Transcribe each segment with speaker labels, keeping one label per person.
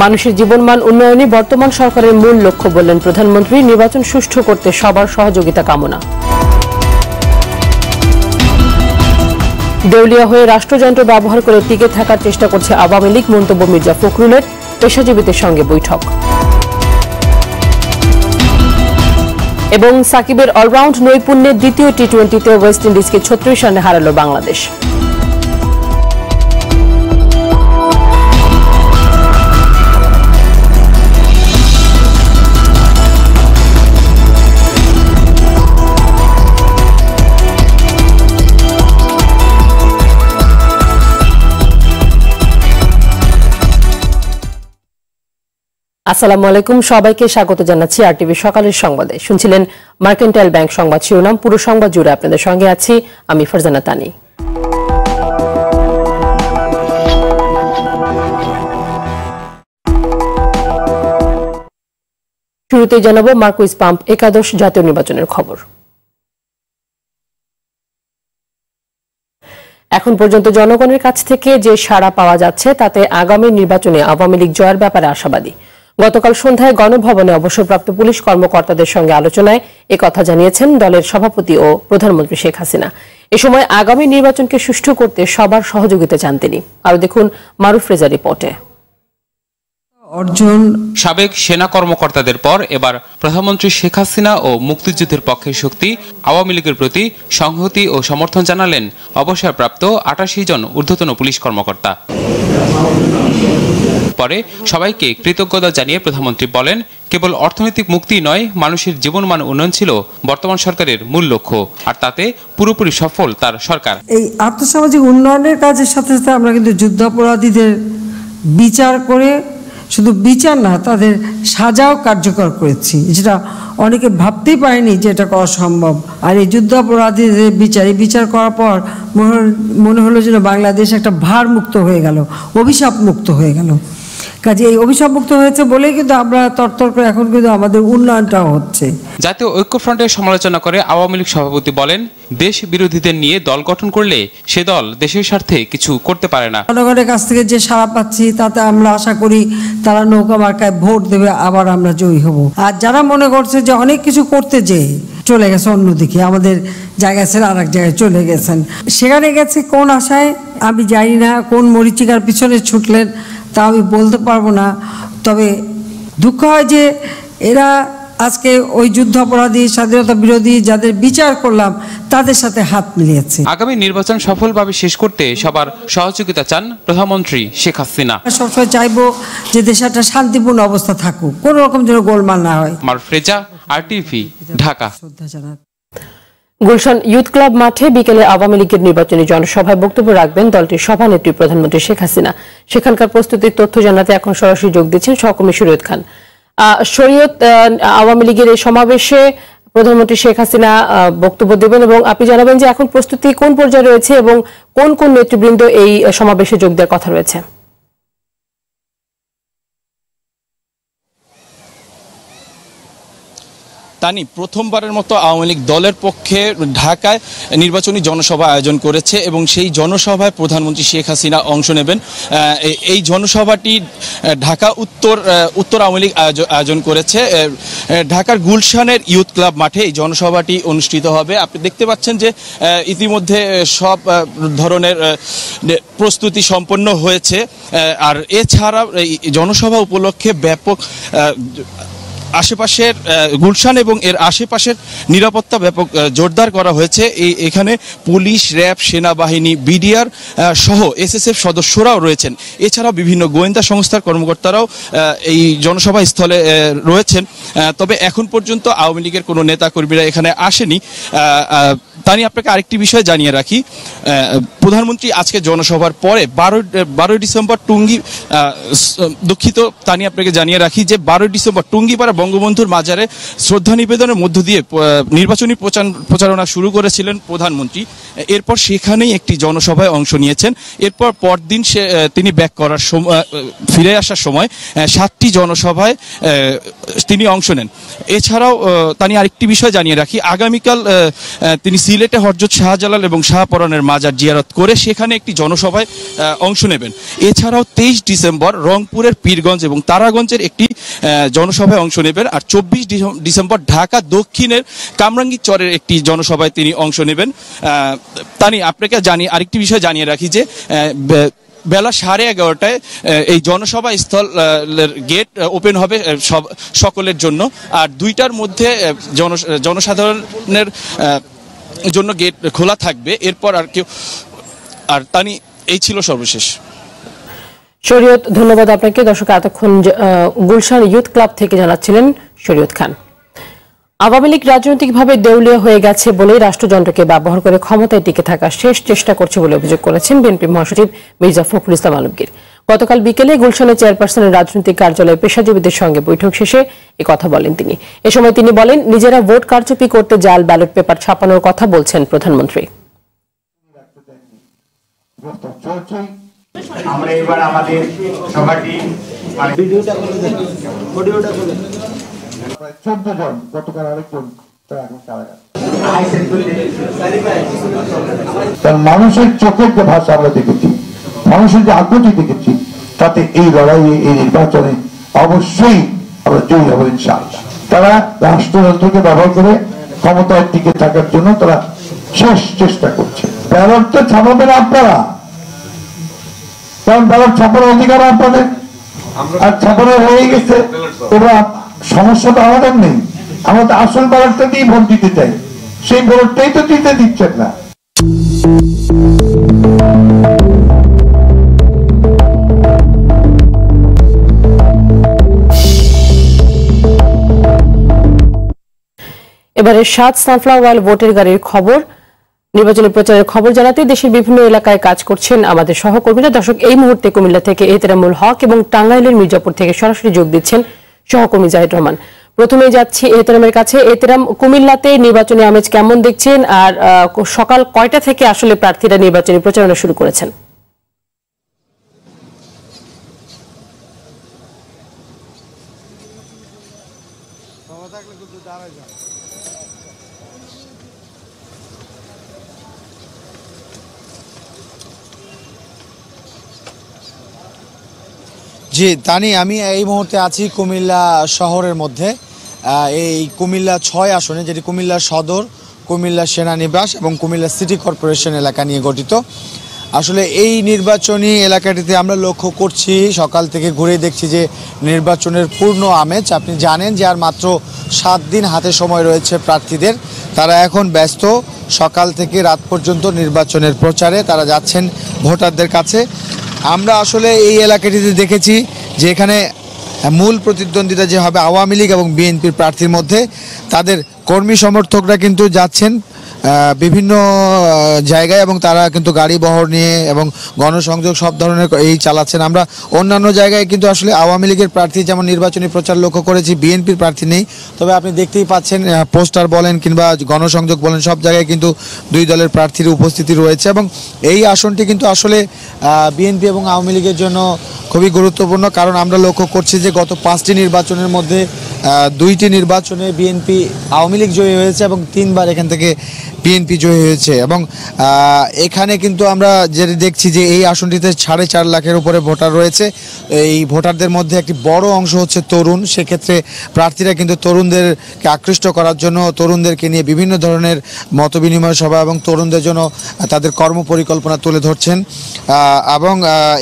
Speaker 1: মানুষের জীবনমান উন্নয়নই বর্তমান সরকারের মূল লক্ষ্য বললেন প্রধানমন্ত্রী। নির্বাচন সুষ্ঠু করতে সবার সহযোগিতা কামনা। দেউলিয়া হয়ে রাষ্ট্রযন্ত্র ব্যবহার করে টিকে থাকার চেষ্টা করছে আওয়ামী লীগ, মন্তব্য মির্জা ফখরুলের। পেশাজীবীদের সঙ্গে বৈঠক। এবং সাকিবের অলরাউন্ড নৈপুণ্যের দ্বিতীয় টি-20তে ওয়েস্ট ইন্ডিজকে 36 রানে হারাল বাংলাদেশ। আসসালামু আলাইকুম, সবাইকে স্বাগত জানাচ্ছি আরটিভি সকালের সংবাদে। শুনছিলেন মার্কেন্টাইল ব্যাংক সংবাদ শিরোনাম। পুরো সংবাদ জুড়ে আপনাদের সঙ্গে আছি আমি ফারজানা তানি। শুরুতেই জানাবো মার্কুইস পাম্প একাদশ জাতীয় নির্বাচনের খবর। এখন পর্যন্ত জনগণের কাছ থেকে যে সাড়া পাওয়া যাচ্ছে তাতে আগামী নির্বাচনে আওয়ামী লীগ জয়ের ব্যাপারে আশাবাদী। গতকাল সন্ধ্যায় গণভবনে অবসরপ্রাপ্ত পুলিশ কর্মকর্তাদের সঙ্গে আলোচনায় একথা জানিয়েছেন দলের সভাপতি ও প্রধানমন্ত্রী শেখ হাসিনা। এ সময় আগামী নির্বাচনকে সুষ্ঠু করতে সবার সহযোগিতা চান তিনি। আরো দেখুন মারুফ রেজার রিপোর্টে।
Speaker 2: সাবেক সেনা কর্মকর্তাদের পর এবার প্রধানমন্ত্রী শেখ হাসিনা ও মুক্তিযুদ্ধের পক্ষের শক্তি আওয়ামী লীগের প্রতি সংহতি ও সমর্থন জানালেন অবসরপ্রাপ্ত 88 জন ঊর্ধ্বতন পুলিশ কর্মকর্তা। পরে সবাইকে কৃতজ্ঞতা জানিয়ে প্রধানমন্ত্রী বলেন, কেবল অর্থনৈতিক মুক্তি নয়, মানুষের জীবনমান উন্নয়ন ছিল বর্তমান সরকারের মূল লক্ষ্য, আর তাতে পুরোপুরি সফল তার সরকার।
Speaker 3: এই আর্থসামাজিক উন্নয়নের কাজের সাথে সাথে আমরা কিন্তু যুদ্ধাপরাধীদের বিচার করে, শুধু বিচার না, তাদের সাজাও কার্যকর করেছি, যেটা অনেকে ভাবতেই পারেনি যে এটা করা সম্ভব। আর এই যুদ্ধাপরাধীদের বিচার করার পর মনে হলো যেন বাংলাদেশ একটা ভার মুক্ত হয়ে গেল, অভিশাপ মুক্ত হয়ে গেল। কাজে এই অভিশাপ মুক্ত হয়েছে বলেই কিন্তু আমরা তরতর করে এখন কিন্তু আমাদের উন্নয়নটাও হচ্ছে।
Speaker 2: জাতীয় ঐক্যফ্রন্টের সমালোচনা করে আওয়ামী লীগ সভাপতি বলেন, দেশ বিরোধীদের নিয়ে দল গঠন করলে সে দল দেশের স্বার্থে কিছু করতে পারে না।
Speaker 3: জনগণের কাছ থেকে যে সাড়া পাচ্ছি তাতে আমরা আশা করি তারা নৌকা মার্কায় ভোট দেবে, আবার আমরা জয়ী হব। আর যারা মনে করছে যে অনেক কিছু করতে যেয়ে চলে গেছে অন্যদিকে, আমাদের জায়গায় ছেড়ে আর এক জায়গায় চলে গেছেন, সেখানে গেছে কোন আশায় আমি জানি না, কোন মরিচিকার পিছনে ছুটলেন তা আমি বলতে পারবো না। তবে দুঃখ হয় যে এরা আজকে ওই যুদ্ধাপরাধী, স্বাধীনতা বিরোধী যাদের বিচার করলাম তাদের সাথে হাত মিলিয়েছে।
Speaker 2: আগামী নির্বাচন সফলভাবে শেষ করতে সবার সহযোগিতা চান প্রধানমন্ত্রী শেখ হাসিনা।
Speaker 3: সবসময় চাইবো যে দেশে একটা শান্তিপূর্ণ অবস্থা থাকুক, কোনো রকম যেন গোলমাল না হয়।
Speaker 2: Maruf Reza, RTV, Dhaka.
Speaker 1: Gulshan youth club মাঠে বিকেলে আওয়ামী লীগের নির্বাচনী জনসভায় বক্তব্য রাখবেন দলটির সভানেত্রী প্রধানমন্ত্রী শেখ হাসিনা। সেখানকার প্রস্তুতির তথ্য জানাতে এখন সরাসরি যোগ দিচ্ছেন সহকর্মী শরীয়ত খান। শরীয়ত, আওয়ামী লীগের এই সমাবেশে প্রধানমন্ত্রী শেখ হাসিনা বক্তব্য দেবেন এবং আপনি জানাবেন যে এখন প্রস্তুতি কোন পর্যায়ে রয়েছে এবং কোন কোন নেতৃবৃন্দ এই সমাবেশে যোগ দেওয়ার কথা রয়েছে।
Speaker 4: তানি, প্রথমবারের মতো আওয়ামী লীগ দলের পক্ষে ঢাকায় নির্বাচনী জনসভা আয়োজন করেছে এবং সেই জনসভায় প্রধানমন্ত্রী শেখ হাসিনা অংশ নেবেন। এই জনসভাটি ঢাকা উত্তর আওয়ামী লীগ আয়োজন করেছে। ঢাকার গুলশানের ইউথ ক্লাব মাঠে এই জনসভাটি অনুষ্ঠিত হবে। আপনি দেখতে পাচ্ছেন যে ইতিমধ্যে সব ধরনের প্রস্তুতি সম্পন্ন হয়েছে। আর এছাড়া এই জনসভা উপলক্ষে ব্যাপক আশেপাশের গুলশান এবং এর আশেপাশের নিরাপত্তা ব্যাপক জোরদার করা হয়েছে। এখানে পুলিশ, র্যাব, সেনাবাহিনী, বিডিআর সহ এসএসএফ সদস্যরাও রয়েছেন। এছাড়াও বিভিন্ন গোয়েন্দা সংস্থার কর্মকর্তারাও এই জনসভা স্থলে রয়েছেন। তবে এখন পর্যন্ত আওয়ামী লীগের কোনো নেতাকর্মীরা এখানে আসেনি। তানি, আপনাকে আরেকটি বিষয় জানিয়ে রাখি, প্রধানমন্ত্রী আজকে জনসভার পরে 12 ডিসেম্বর দুঃখিত তানি, আপনাকে জানিয়ে রাখি যে 12 ডিসেম্বর টুঙ্গিপাড়া বঙ্গবন্ধুর মাজারে শ্রদ্ধা নিবেদনের মধ্য দিয়ে নির্বাচনী প্রচারণা শুরু করেছিলেন প্রধানমন্ত্রী। এরপর সেখানেই একটি জনসভায় অংশ নিয়েছেন। এরপর পরদিন তিনি ব্যাক করার সময়, ফিরে আসার সময় 7টি জনসভায় তিনি অংশ নেন। এছাড়াও তানি আরেকটি বিষয় জানিয়ে রাখি, আগামীকাল তিনি সিলেটে হযরত শাহজালাল এবং শাহপরানের মাজার জিয়ারত করে সেখানে একটি জনসভায় অংশ নেবেন। এছাড়াও 23 ডিসেম্বর রংপুরের পীরগঞ্জ এবং তারাগঞ্জের একটি জনসভায় অংশ নেবেন। আর 24 ডিসেম্বর ঢাকা দক্ষিণের কামরাঙ্গীরচরের একটি জনসভায় তিনি অংশ নেবেন। তানি আপনাকে আরেকটি বিষয় জানিয়ে রাখি যে বেলা 11:30টায় এই জনসভা স্থলের গেট ওপেন হবে সকলের জন্য, আর 2টার মধ্যে জনসাধারণের জন্য গেট খোলা থাকবে। এরপর আর তানি এই ছিল সর্বশেষ।
Speaker 1: শরীয়ত, ধন্যবাদ আপনাকে। দর্শক, এতক্ষণ গুলশান ইউথ ক্লাব থেকে জানাচ্ছিলেন শরীয়ত খান। আওয়ামী লীগ রাজনৈতিকভাবে দেউলিয়া হয়ে গেছে বলে রাষ্ট্রযন্ত্রকে ব্যবহার করে ক্ষমতায় টিকে থাকার শেষ চেষ্টা করছে বলে অভিযোগ করেছেন বিএনপি মহাসচিব মির্জা ফখরুল ইসলাম আলমগীর। গতকাল বিকেলে গুলশানের চেয়ারপারসনের রাজনৈতিক কার্যালয়ে পেশাজীবীদের সঙ্গে বৈঠক শেষে কথা বলেন তিনি। এ সময় তিনি বলেন, নিজেরা ভোট কারচুপি করতে জাল ব্যালট পেপার ছাপানোর কথা বলছেন প্রধানমন্ত্রী।
Speaker 5: আমরা এবার আমাদের সভাটি 14 জন, গতকাল আরেকজন এখন কারাগার। মানুষের চোখের যে ভাষা আমরা দেখেছি, মানুষের যে আগ্রহী দেখেছি, তাতে এই লড়াইয়ে, এই নির্বাচনে অবশ্যই আমরা জয়ী হব ইনশাআল্লাহ। তারা রাষ্ট্রযন্ত্রকে ব্যবহার করে ক্ষমতায় টিকে থাকার জন্য তারা শেষ চেষ্টা করছে। ব্যালট তো ছাপাবেন আপনারা, কারণ ব্যালট ছাপানোর অধিকার আপনাদের, আর ছাপানো হয়ে গেছে। এবার সমস্যা তো আমাদের নেই, আমরা তো আসল ব্যালটটা দিয়ে ভোট দিতে চাই, সেই ভোটটাই তো দিতে দিচ্ছেন না।
Speaker 1: এবারে 7 সানফ্লাওয়ার অয়েল ভোটের গাড়ির খবর, নির্বাচনী প্রচারের খবর জানাতে দেশের বিভিন্ন এলাকায় কাজ করছেন আমাদের সহকর্মীরা। দর্শক, এই মুহূর্তে কুমিল্লা থেকে এহতেরামুল হক এবং টাঙ্গাইলের মির্জাপুর থেকে সরাসরি যোগ দিচ্ছেন সহকর্মী জাহিদ রহমান। প্রথমে যাচ্ছি এহতেরামের কাছে। এহতেরাম, কুমিল্লাতে নির্বাচনী আমেজ কেমন দেখছেন, আর সকাল কয়টা থেকে আসলে প্রার্থীরা নির্বাচনী প্রচারণা শুরু করেছেন?
Speaker 6: জি তানি, আমি এই মুহূর্তে আছি কুমিল্লা শহরের মধ্যে। এই কুমিল্লা 6 আসনে, যেটি কুমিল্লা সদর, কুমিল্লা সেনানিবাস এবং কুমিল্লা সিটি কর্পোরেশন এলাকা নিয়ে গঠিত। আসলে এই নির্বাচনী এলাকাটিতে আমরা লক্ষ্য করছি, সকাল থেকে ঘুরে দেখছি যে নির্বাচনের পূর্ণ আমেজ। আপনি জানেন যে আর মাত্র 7 দিন হাতে সময় রয়েছে প্রার্থীদের। তারা এখন ব্যস্ত, সকাল থেকে রাত পর্যন্ত নির্বাচনের প্রচারে তারা যাচ্ছেন ভোটারদের কাছে। আমরা আসলে এই এলাকাটিতে দেখেছি যে এখানে মূল প্রতিদ্বন্দ্বিতা যে হবে আওয়ামী লীগ এবং বিএনপির প্রার্থীর মধ্যে, তাদের কর্মী সমর্থকরা কিন্তু যাচ্ছেন বিভিন্ন জায়গায় এবং তারা কিন্তু গাড়ি বহর নিয়ে এবং গণসংযোগ সব ধরনের এই চালাচ্ছেন। আমরা অন্যান্য জায়গায় কিন্তু আসলে আওয়ামী লীগের প্রার্থী যেমন নির্বাচনী প্রচার লক্ষ্য করেছি, বিএনপির প্রার্থী নেই। তবে আপনি দেখতেই পাচ্ছেন পোস্টার বলেন কিংবা গণসংযোগ বলেন, সব জায়গায় কিন্তু দুই দলের প্রার্থীর উপস্থিতি রয়েছে এবং এই আসনটি কিন্তু আসলে বিএনপি এবং আওয়ামী লীগের জন্য খুবই গুরুত্বপূর্ণ। কারণ আমরা লক্ষ্য করছি যে গত 5টি নির্বাচনের মধ্যে 2টি নির্বাচনে বিএনপি আওয়ামী লীগ জয়ী হয়েছে এবং 3বার এখান থেকে বিএনপি জয়ী হয়েছে। এবং এখানে কিন্তু আমরা যেটা দেখছি যে এই আসনটিতে 4.5 লাখের উপরে ভোটার রয়েছে। এই ভোটারদের মধ্যে একটি বড় অংশ হচ্ছে তরুণ। সেক্ষেত্রে প্রার্থীরা কিন্তু তরুণদেরকে আকৃষ্ট করার জন্য তরুণদেরকে নিয়ে বিভিন্ন ধরনের মতবিনিময় সভা এবং তরুণদের জন্য তাদের কর্মপরিকল্পনা তুলে ধরছেন। এবং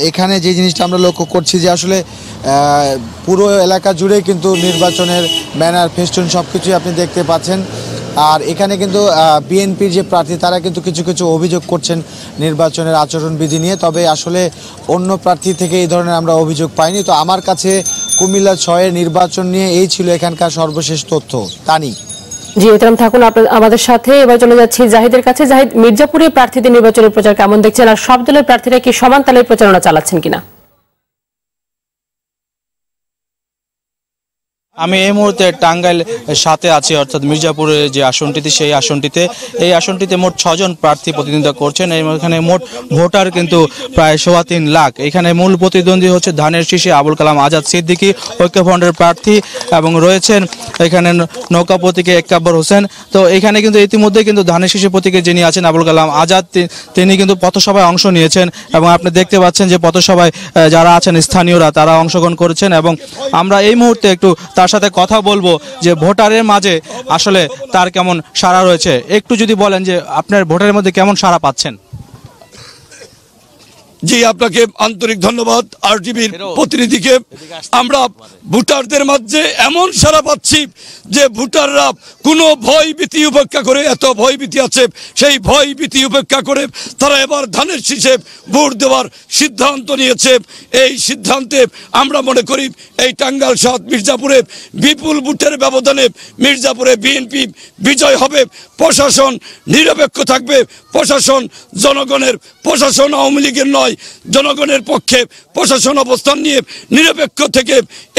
Speaker 6: এখানে যে জিনিসটা আমরা লক্ষ্য করছি যে আসলে পুরো এলাকা জুড়ে কিন্তু নির্বাচনের ব্যানার, ফেস্টুন সব কিছুই আপনি দেখতে পাচ্ছেন। আর এখানে কিন্তু বিএনপির যে প্রার্থী তারা কিন্তু কিছু কিছু অভিযোগ করছেন নির্বাচনের আচরণবিধি নিয়ে। তবে আসলে অন্য প্রার্থী থেকে এই ধরনের আমরা অভিযোগ পাইনি। তো আমার কাছে কুমিল্লা 6-এর নির্বাচন নিয়ে এই ছিল এখানকার সর্বশেষ তথ্য। তানি,
Speaker 1: জি এহতেরাম, থাকুন আমাদের সাথে। এবার চলে যাচ্ছি জাহিদের কাছে। জাহিদ, মির্জাপুরে প্রার্থীদের নির্বাচনের প্রচার কেমন দেখছেন, আর সব দলের প্রার্থীরা কি সমান তালে প্রচারণা চালাচ্ছেন কিনা?
Speaker 4: আমি এই মুহূর্তে টাঙ্গাইল সাথে আছি, অর্থাৎ মির্জাপুরের যে আসনটিতে, সেই আসনটিতে মোট 6 জন প্রার্থী প্রতিদ্বন্দ্বিতা করছেন। এখানে মোট ভোটার কিন্তু প্রায় 3.25 লাখ। এখানে মূল প্রতিদ্বন্দ্বী হচ্ছে ধানের শীষে আবুল কালাম আজাদ সিদ্দিকী, ঐক্যফ্রন্টের প্রার্থী, এবং রয়েছেন এখানে নৌকা প্রতীকে একাব্বর হোসেন। তো এখানে কিন্তু ইতিমধ্যে কিন্তু ধানের শীষে প্রতীকে যিনি আছেন আবুল কালাম আজাদ, তিনি কিন্তু পথসভায় অংশ নিয়েছেন, এবং আপনি দেখতে পাচ্ছেন যে পথসভায় যারা আছেন স্থানীয়রা তারা অংশগ্রহণ করেছেন। এবং আমরা এই মুহূর্তে একটু তার সাথে কথা বলবো যে ভোটারের মাঝে আসলে তার কেমন সাড়া রয়েছে। একটু যদি বলেন যে আপনার ভোটারের মধ্যে কেমন সাড়া পাচ্ছেন।
Speaker 7: জি, আপনাকে আন্তরিক ধন্যবাদ আরটিভির প্রতিনিধিকে। আমরা ভোটারদের মাঝে এমন সাড়া পাচ্ছি যে ভোটাররা কোনো ভয় ভীতি উপেক্ষা করে, এত ভয় ভীতি আছে, সেই ভয় ভীতি উপেক্ষা করে তারা এবার ধানের শীষে ভোট দেওয়ার সিদ্ধান্ত নিয়েছে। এই সিদ্ধান্তে আমরা মনে করি এই টাঙ্গাইল ৭ মির্জাপুরে বিপুল ভোটের ব্যবধানে মির্জাপুরে বিএনপি বিজয় হবে। প্রশাসন নিরপেক্ষ থাকবে, প্রশাসন জনগণের, প্রশাসন আওয়ামী লীগের নয়, জনগণের পক্ষে প্রশাসন অবস্থান নিয়ে নিরপেক্ষ থেকে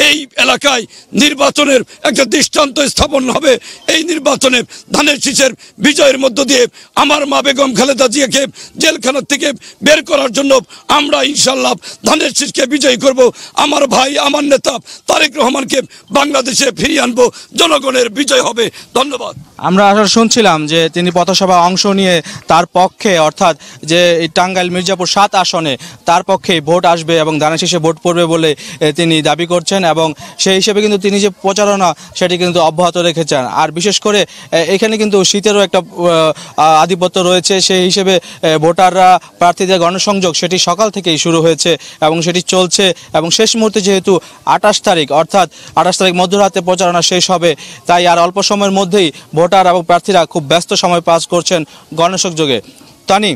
Speaker 7: এই এলাকায় নির্বাচনের একটা দৃষ্টান্ত স্থাপন হবে। এই নির্বাচনে ধানের শীষের বিজয়ের মধ্য দিয়ে আমার মা বেগম খালেদা জিয়াকে জেলখানার থেকে বের করার জন্য আমরা ইনশাল্লাহ ধানের শীষকে বিজয়ী করব। আমার ভাই, আমার নেতা তারেক রহমানকে বাংলাদেশে ফিরিয়ে আনবো, জনগণের বিজয় হবে। ধন্যবাদ।
Speaker 4: আমরা আসলে শুনছিলাম যে তিনি পথসভা অংশ নিয়ে তার পক্ষে, অর্থাৎ যে এই টাঙ্গাইল মির্জাপুর ৭ আসনে তার পক্ষে ভোট আসবে এবং ধানের শীষে ভোট পড়বে বলে তিনি দাবি করছেন, এবং সেই হিসেবে কিন্তু তিনি যে প্রচারণা সেটি কিন্তু অব্যাহত রেখেছেন। আর বিশেষ করে এখানে কিন্তু শীতেরও একটা আধিপত্য রয়েছে, সেই হিসেবে ভোটাররা প্রার্থীদের গণসংযোগ সেটি সকাল থেকেই শুরু হয়েছে এবং সেটি চলছে, এবং শেষ মুহূর্তে যেহেতু 28 তারিখ, অর্থাৎ 28 তারিখ মধ্যরাতে প্রচারণা শেষ হবে, তাই আর অল্প সময়ের মধ্যেই ভোটার এবং প্রার্থীরা খুব ব্যস্ত সময় পাস করছেন গণসংযোগে। তানি,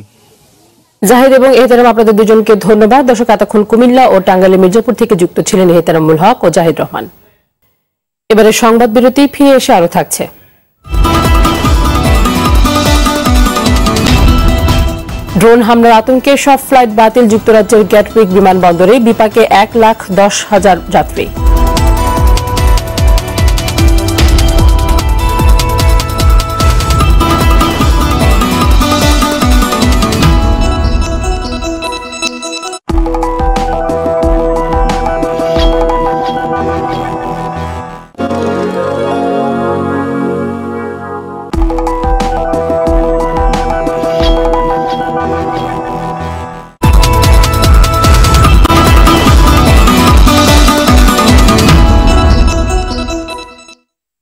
Speaker 1: জাহিদ এবং এহতেরাম, আপনাদের দুজনকে ধন্যবাদ। দর্শক, এতক্ষণ কুমিল্লা ও টাঙ্গাইলের মির্জাপুর থেকে যুক্ত ছিলেন এহতেরামুল হক ও জাহিদ রহমান। এবারে সংবাদ বিরতি, ফিরে এসে আরো থাকছে। ড্রোন হামলার আতঙ্কে সব ফ্লাইট বাতিল যুক্তরাজ্যের গ্যাটউইক বিমানবন্দরে, বিপাকে 1,10,000 যাত্রী।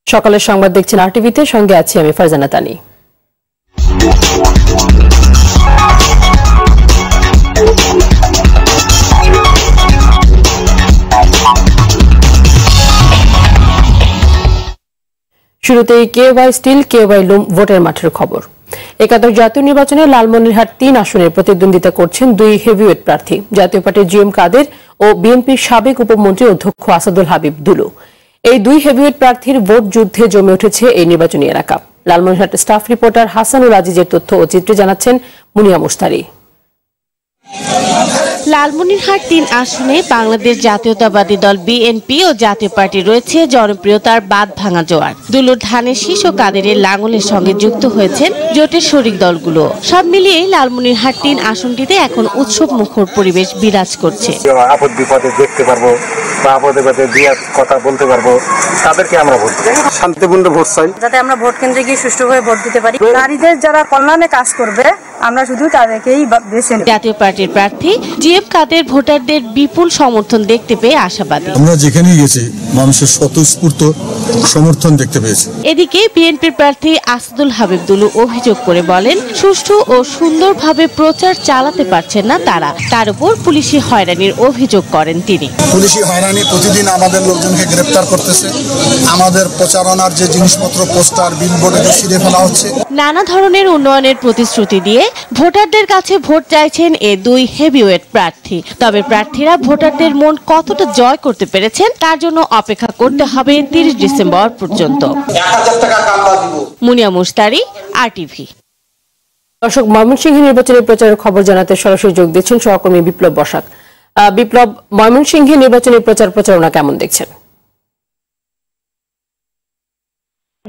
Speaker 1: সকালের সংবাদ দেখছেন আরটিভিতে, সঙ্গে আছি আমি ফারজানা তানি। শুরুতেই কেওয়াই স্টিল কেওয়াই লুম ভোটের মাঠের খবর। একাদশ জাতীয় নির্বাচনে লালমনিরহাট 3 আসনে প্রতিদ্বন্দ্বিতা করছেন 2 হেভিওয়েট প্রার্থী, জাতীয় পার্টির জিএম কাদের ও বিএনপির সাবেক উপমন্ত্রী অধ্যক্ষ আসাদুল হাবিব দুলু। এই 2 হেভিওয়েট প্রার্থীর ভোট যুদ্ধে জমে উঠেছে এই নির্বাচনী এলাকা। লালমনিরহাট স্টাফ রিপোর্টার হাসানুল আজিজের তথ্য ও চিত্রে জানাচ্ছেন মুনিয়া মুস্তারি।
Speaker 8: লালমনিরহাট 3 আসনে বাংলাদেশ জাতীয়তাবাদী দল বিএনপি ও জাতীয় পার্টি রয়েছে জনপ্রিয়তার বাঁধ ভাঙা জোয়ার। দুলুর ধানের শীষ ও কাদেরের লাঙ্গলের সঙ্গে যুক্ত হয়েছেন জোটের শরিক দলগুলো। সব মিলিয়ে লালমনিরহাট 3 আসনটিতে এখন উৎসব মুখর পরিবেশ বিরাজ করছে।
Speaker 9: আপদ বিপদে দেখতে পারবো বা আপদে বিপদে দিয়ে কথা বলতে পারবো, তাদেরকে আমরা ভোট শান্তিপূর্ণ ভোট চাই,
Speaker 10: যাতে আমরা ভোট কেন্দ্রে গিয়ে সুষ্ঠুভাবে ভোট দিতে পারি। নারীদের যারা কল্যাণে কাজ করবে আমরা শুধু তাদেরকেই বেছে নেব।
Speaker 8: জাতীয় পার্টির প্রার্থী জিএম কাদের ভোটারদের বিপুল সমর্থন দেখতে পেয়ে আশাবাদী।
Speaker 11: আমরা যেখানেই গেছি মানুষের স্বতঃস্ফূর্ত সমর্থন দেখতে পেয়েছি।
Speaker 8: এদিকে বিএনপির প্রার্থী আসাদুল হাবিব দুলু অভিযোগ করে বলেন, সুষ্ঠু ও সুন্দরভাবে প্রচার চালাতে পারছেন না তারা। তার উপর পুলিশি হয়রানির অভিযোগ করেন তিনি।
Speaker 11: পুলিশি হয়রানি প্রতিদিন আমাদের লোকজনকে গ্রেফতার করতেছে, আমাদের প্রচারণার যে জিনিসপত্র পোস্টার বিলবোর্ডে ছিঁড়ে ফেলা হচ্ছে।
Speaker 8: নানা ধরনের উন্নয়নের প্রতিশ্রুতি দিয়ে ভোটারদের কাছে ভোট চাইছেন এই 2 হেভিওয়েট প্রার্থী। তবে প্রার্থীরা ভোটারদের মন কতটা জয় করতে পেরেছেন তার জন্য অপেক্ষা করতে হবে 30 ডিসেম্বর পর্যন্ত। মুনিয়া মুস্তারি, আরটিভি।
Speaker 1: দর্শক, ময়মনসিংহ নির্বাচনের প্রচারের খবর জানাতে সরাসরি যোগ দিচ্ছেন সহকর্মী বিপ্লব বসাক। বিপ্লব, ময়মনসিংহে নির্বাচনী প্রচারণা কেমন দেখছেন?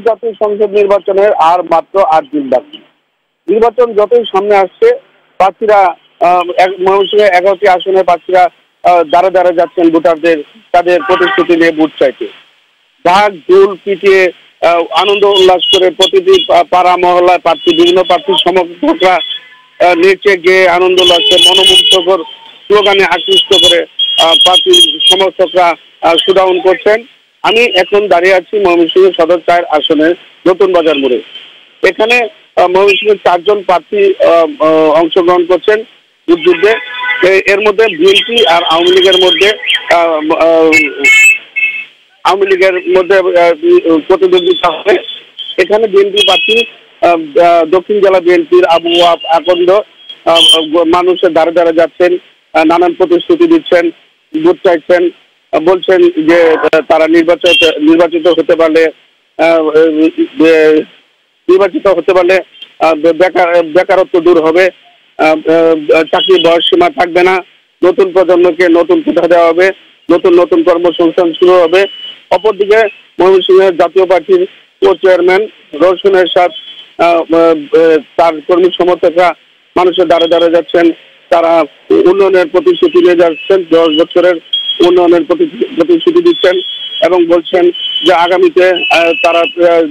Speaker 12: জাতীয় সংসদ নির্বাচনের আর মাত্র 8 দিন বাকি। নির্বাচন যতই সামনে আসছে প্রার্থীরা ময়মনসিংহে 11টি আসনে প্রার্থীরা দ্বারে দ্বারে যাচ্ছেন ভোটারদের তাদের প্রতিশ্রুতি নিয়ে ভোট চাইতে। ঢাক ঢোল পিটিয়ে আনন্দ উল্লাস করে প্রতিটি পাড়া মহল্লায় বিভিন্ন প্রার্থীর সমর্থকরা নেচে গেয়ে আনন্দ উল্লাসে মনোমুগ্ধকর স্লোগানে আকৃষ্ট করে প্রার্থী সমর্থকরা শোডাউন করছেন। আমি এখন দাঁড়িয়ে আছি ময়মনসিংহ সদর 4 আসনের নতুন বাজার মোড়ে। এখানে ময়মনসিংহের 4 জন প্রার্থী অংশগ্রহণ করছেন যুদ্ধে। এর মধ্যে বিএনপি আর আওয়ামী লীগের মধ্যে প্রতিদ্বন্দ্বিতা হবে। এখানে বিএনপি প্রার্থী দক্ষিণ জেলা বিএনপির আবু আকন্দ মানুষের দ্বারে দ্বারে যাচ্ছেন, নানান প্রতিশ্রুতি দিচ্ছেন, ভোট চাইছেন, বলছেন যে তারা নির্বাচিত হতে পারলে বেকারত্ব দূর হবে, চাকরির বয়স সীমা থাকবে না, নতুন প্রজন্মকে নতুন কোঠা দেওয়া হবে, নতুন কর্মসংস্থান শুরু হবে। অপরদিকে ময়মনসিংহের জাতীয় পার্টির কো চেয়ারম্যান রওশন এরশাদ তার কর্মী সমর্থকরা মানুষের দ্বারে দ্বারে যাচ্ছেন, তারা উন্নয়নের প্রতিশ্রুতি নিয়ে যাচ্ছেন, 10 বছরের উন্নয়নের প্রতিশ্রুতি দিচ্ছেন এবং বলছেন যে আগামীতে তারা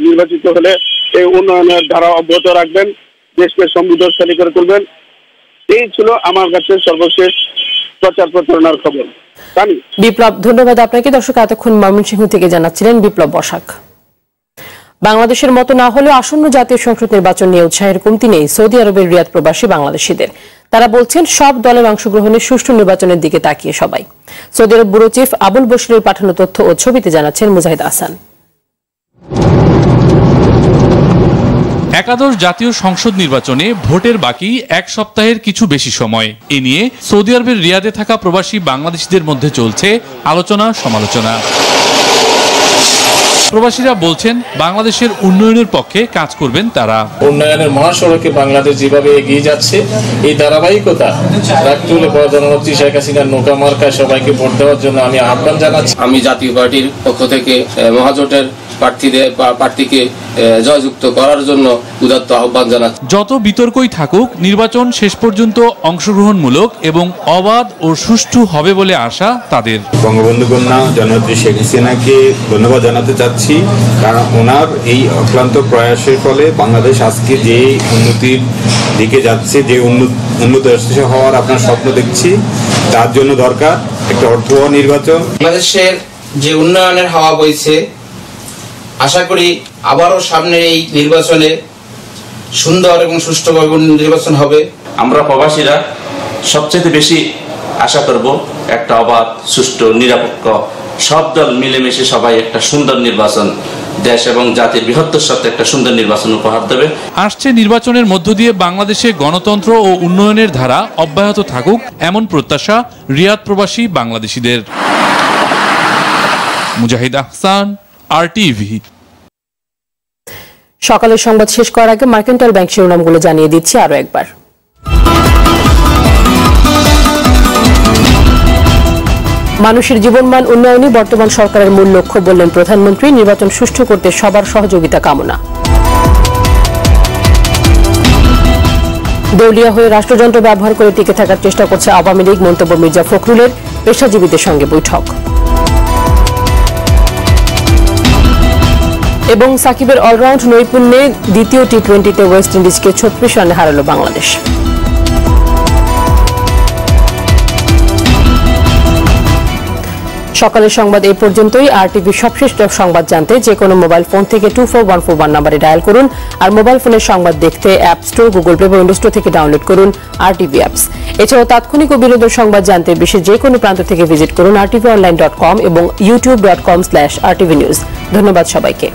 Speaker 12: নির্বাচিত হলে এই উন্নয়নের ধারা অব্যাহত রাখবেন, দেশকে সমৃদ্ধশালী করে তুলবেন। এই ছিল আমার কাছে সর্বশেষ প্রচার প্রচারণার খবর।
Speaker 1: বিপ্লব, ধন্যবাদ আপনাকে। দর্শক, এতক্ষণ ময়মনসিংহ থেকে জানাচ্ছিলেন বিপ্লব বসাক। বাংলাদেশের মতো না হলেও আসন্ন জাতীয় সংসদ নির্বাচন নিয়ে উৎসাহের কমতি নেই সৌদি আরবের রিয়াদ প্রবাসী বাংলাদেশিদের। তারা বলছেন সব দলের অংশগ্রহণে সুষ্ঠু নির্বাচনের দিকে তাকিয়ে সবাই। সৌদি আরব ব্যুরো চিফ আবুল বশিরের পাঠানো তথ্য ও ছবিতে জানাচ্ছেন মুজাহিদ আহসান।
Speaker 13: একাদশ জাতীয় সংসদ নির্বাচনে ভোটের বাকি 1 সপ্তাহের কিছু বেশি সময়। এ নিয়ে সৌদি আরবের রিয়াদে থাকা প্রবাসী বাংলাদেশিদের মধ্যে চলছে আলোচনা সমালোচনা। প্রবাসীরা বলছেন বাংলাদেশের উন্নয়নের পক্ষে কাজ করবেন তারা।
Speaker 14: উন্নয়নের মহাসড়কে বাংলাদেশ যেভাবে এগিয়ে যাচ্ছে এই ধারাবাহিকতা রাখতে প্রধানমন্ত্রী শেখ হাসিনার নৌকা মার্কায় সবাইকে ভোট দেওয়ার জন্য আমি আহ্বান জানাচ্ছি।
Speaker 15: আমি জাতীয় পার্টির পক্ষ থেকে মহাজোটের প্রার্থীকে জয়যুক্ত করার জন্য উদাত্ত আহ্বান জানাচ্ছি।
Speaker 13: যত বিতর্কই থাকুক নির্বাচন শেষ পর্যন্ত অংশগ্রহণমূলক এবং অবাধ ও সুষ্ঠু হবে বলে আশা তাদের।
Speaker 16: বঙ্গবন্ধু কন্যা জননেত্রী শেখ হাসিনাকে ধন্যবাদ জানাতে চাচ্ছি, কারণ ওনার এই অক্লান্ত প্রয়াসের ফলে বাংলাদেশ আজকে যে উন্নতির দিকে যাচ্ছে, যে উন্নত রাষ্ট্র হওয়ার আপনার স্বপ্ন দেখছি, তার জন্য দরকার একটা অর্থবহ নির্বাচন।
Speaker 15: বাংলাদেশের যে উন্নয়নের হাওয়া বইছে, আশা করি আবারও সামনে এই নির্বাচনে সুন্দর এবং সুষ্ঠুভাবে নির্বাচন হবে।
Speaker 17: আমরা প্রবাসীরা সবচেয়ে বেশি আশা করব একটা অবাধ, সুষ্ঠু, নিরপেক্ষ, সব দল মিলেমিশে সবাই একটা সুন্দর নির্বাচন, দেশ এবং জাতির বৃহত্তর সাথে একটা সুন্দর নির্বাচন উপহার দেবে।
Speaker 13: আসছে নির্বাচনের মধ্য দিয়ে বাংলাদেশে গণতন্ত্র ও উন্নয়নের ধারা অব্যাহত থাকুক এমন প্রত্যাশা রিয়াদ প্রবাসী বাংলাদেশিদের। মুজাহিদ আহসান, RTV।
Speaker 1: সকালের সংবাদ শেষ করার আগে মার্কেন্টাইল ব্যাংক শিরোনামগুলো জানিয়ে দিচ্ছি আরো একবার। মানুষের জীবনমান উন্নয়নই বর্তমান সরকারের মূল লক্ষ্য বললেন প্রধানমন্ত্রী। নির্বাচন সুষ্ঠু করতে সবার সহযোগিতা কামনা। দেউলিয়া হয়ে রাষ্ট্রযন্ত্র ব্যবহার করে টিকে থাকার চেষ্টা করছে আওয়ামী লীগ, মন্তব্য মির্জা ফখরুলের। পেশাজীবীদের সঙ্গে বৈঠক। এবং সাকিবের অলরাউন্ড নৈপুণ্যে দ্বিতীয় টি-20তে ওয়েস্ট ইন্ডিজকে 36 রানে হারালো বাংলাদেশ। সকালের সংবাদ এই পর্যন্তই। RTV সবশেষ সংবাদ জানতে যে কোনো মোবাইল ফোন থেকে 24141 নম্বরে ডায়াল করুন। আর মোবাইল ফোনের সংবাদ দেখতে অ্যাপ স্টোর, গুগল প্লে বা উইন্ডোজ স্টোর থেকে ডাউনলোড করুন RTV অ্যাপস। এছাড়াও তাৎক্ষণিক ও বিনোদন সংবাদ জানতে বিশ্বের যে কোনো প্রান্ত থেকে ভিজিট করুন rtvonline.com এবং youtube.com/rtvnews। ধন্যবাদ সবাইকে।